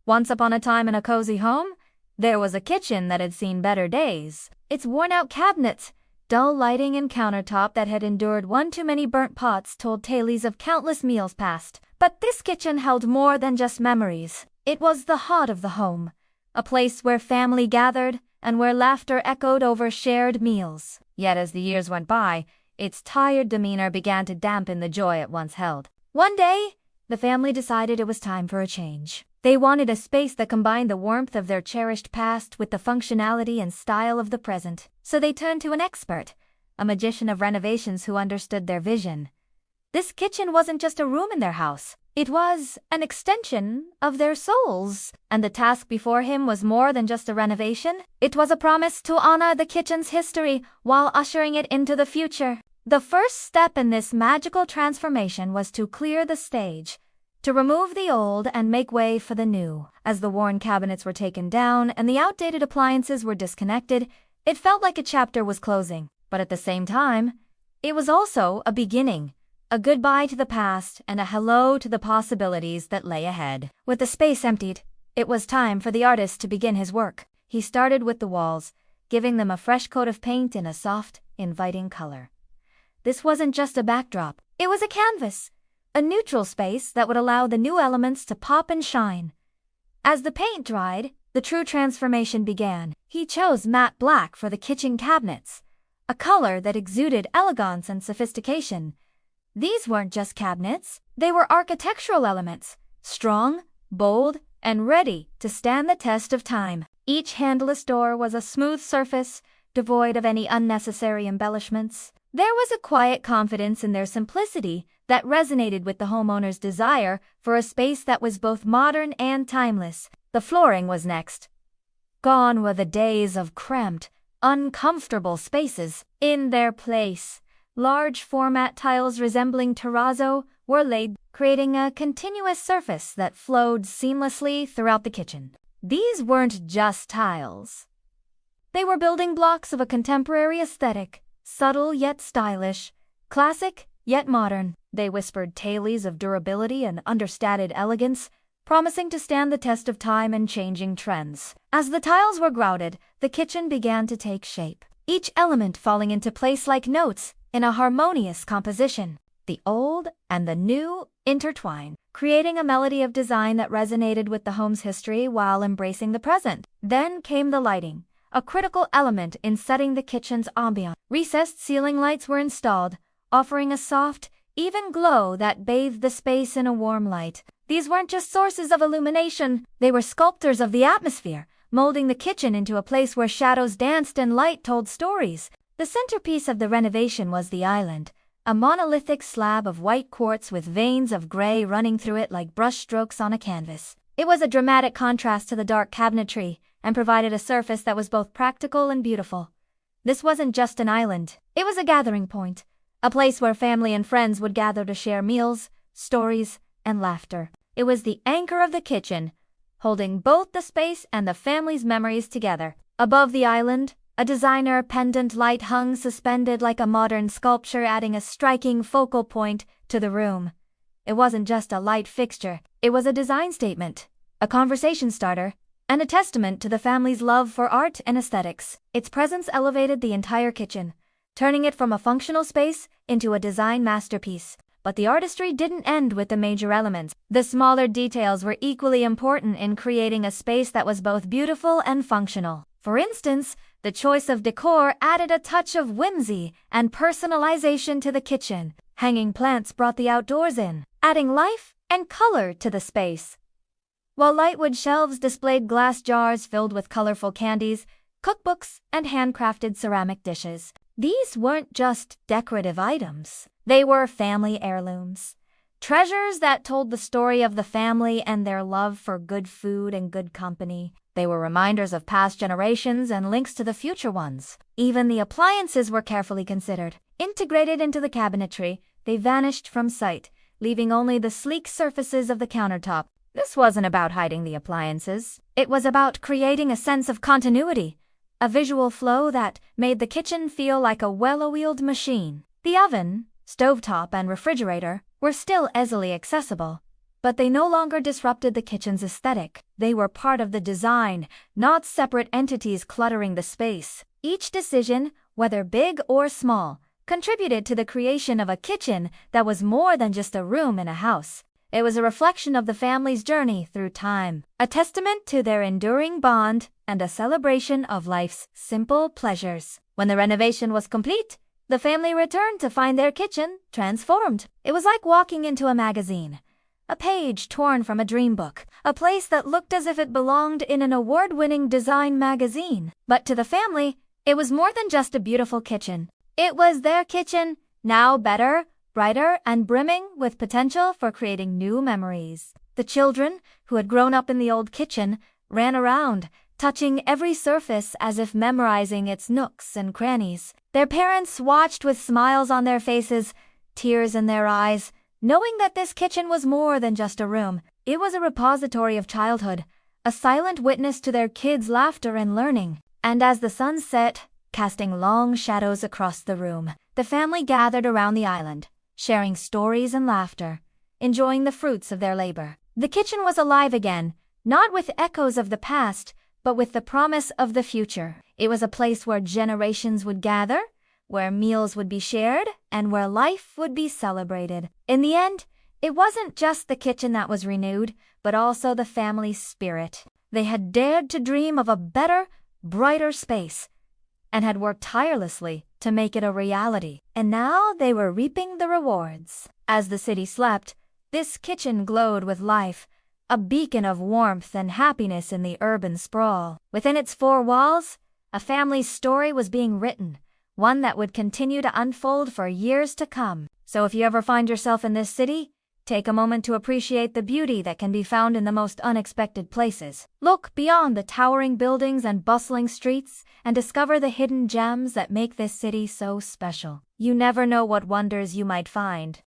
Once upon a time in a cozy home, there was a kitchen that had seen better days. Its worn-out cabinets, dull lighting and countertop that had endured one too many burnt pots told tales of countless meals past. But this kitchen held more than just memories. It was the heart of the home, a place where family gathered and where laughter echoed over shared meals. Yet as the years went by, its tired demeanor began to dampen the joy it once held. One day, the family decided it was time for a change. They wanted a space that combined the warmth of their cherished past with the functionality and style of the present. So they turned to an expert, a magician of renovations who understood their vision. This kitchen wasn't just a room in their house. It was an extension of their souls. And the task before him was more than just a renovation. It was a promise to honor the kitchen's history while ushering it into the future. The first step in this magical transformation was to clear the stage, to remove the old and make way for the new. As the worn cabinets were taken down and the outdated appliances were disconnected, it felt like a chapter was closing. But at the same time, it was also a beginning, a goodbye to the past and a hello to the possibilities that lay ahead. With the space emptied, it was time for the artist to begin his work. He started with the walls, giving them a fresh coat of paint in a soft, inviting color. This wasn't just a backdrop, it was a canvas, a neutral space that would allow the new elements to pop and shine. As the paint dried, the true transformation began. He chose matte black for the kitchen cabinets, a color that exuded elegance and sophistication. These weren't just cabinets, they were architectural elements, strong, bold, and ready to stand the test of time. Each handless door was a smooth surface, devoid of any unnecessary embellishments. There was a quiet confidence in their simplicity that resonated with the homeowner's desire for a space that was both modern and timeless. The flooring was next. Gone were the days of cramped, uncomfortable spaces. In their place, large format tiles resembling terrazzo were laid, creating a continuous surface that flowed seamlessly throughout the kitchen. These weren't just tiles. They were building blocks of a contemporary aesthetic, subtle yet stylish, classic yet modern. They whispered tales of durability and understated elegance, promising to stand the test of time and changing trends. As the tiles were grouted, the kitchen began to take shape, each element falling into place like notes in a harmonious composition. The old and the new intertwined, creating a melody of design that resonated with the home's history while embracing the present. Then came the lighting, a critical element in setting the kitchen's ambiance. Recessed ceiling lights were installed, offering a soft, even glow that bathed the space in a warm light. These weren't just sources of illumination, they were sculptors of the atmosphere, molding the kitchen into a place where shadows danced and light told stories. The centerpiece of the renovation was the island, a monolithic slab of white quartz with veins of gray running through it like brushstrokes on a canvas. It was a dramatic contrast to the dark cabinetry and provided a surface that was both practical and beautiful. This wasn't just an island, it was a gathering point, a place where family and friends would gather to share meals, stories, and laughter. It was the anchor of the kitchen, holding both the space and the family's memories together. Above the island, a designer pendant light hung suspended like a modern sculpture, adding a striking focal point to the room. It wasn't just a light fixture, it was a design statement, a conversation starter, and a testament to the family's love for art and aesthetics. Its presence elevated the entire kitchen, turning it from a functional space into a design masterpiece. But the artistry didn't end with the major elements. The smaller details were equally important in creating a space that was both beautiful and functional. For instance, the choice of decor added a touch of whimsy and personalization to the kitchen. Hanging plants brought the outdoors in, adding life and color to the space, while lightwood shelves displayed glass jars filled with colorful candies, cookbooks, and handcrafted ceramic dishes. These weren't just decorative items. They were family heirlooms, treasures that told the story of the family and their love for good food and good company. They were reminders of past generations and links to the future ones. Even the appliances were carefully considered. Integrated into the cabinetry, they vanished from sight, leaving only the sleek surfaces of the countertop. This wasn't about hiding the appliances. It was about creating a sense of continuity, a visual flow that made the kitchen feel like a well-oiled machine. The oven, stovetop, and refrigerator were still easily accessible, but they no longer disrupted the kitchen's aesthetic. They were part of the design, not separate entities cluttering the space. Each decision, whether big or small, contributed to the creation of a kitchen that was more than just a room in a house. It was a reflection of the family's journey through time, a testament to their enduring bond and a celebration of life's simple pleasures. When the renovation was complete, the family returned to find their kitchen transformed. It was like walking into a magazine, a page torn from a dream book, a place that looked as if it belonged in an award-winning design magazine. But to the family, it was more than just a beautiful kitchen. It was their kitchen, now better, brighter, and brimming with potential for creating new memories. The children, who had grown up in the old kitchen, ran around, touching every surface as if memorizing its nooks and crannies. Their parents watched with smiles on their faces, tears in their eyes, knowing that this kitchen was more than just a room. It was a repository of childhood, a silent witness to their kids' laughter and learning. And as the sun set, casting long shadows across the room, the family gathered around the island, sharing stories and laughter, enjoying the fruits of their labor. The kitchen was alive again, not with echoes of the past, but with the promise of the future. It was a place where generations would gather, where meals would be shared, and where life would be celebrated. In the end, it wasn't just the kitchen that was renewed, but also the family's spirit. They had dared to dream of a better, brighter space, and had worked tirelessly to make it a reality. And now they were reaping the rewards. As the city slept, this kitchen glowed with life, a beacon of warmth and happiness in the urban sprawl. Within its four walls, a family's story was being written, one that would continue to unfold for years to come. So if you ever find yourself in this city, take a moment to appreciate the beauty that can be found in the most unexpected places. Look beyond the towering buildings and bustling streets and discover the hidden gems that make this city so special. You never know what wonders you might find.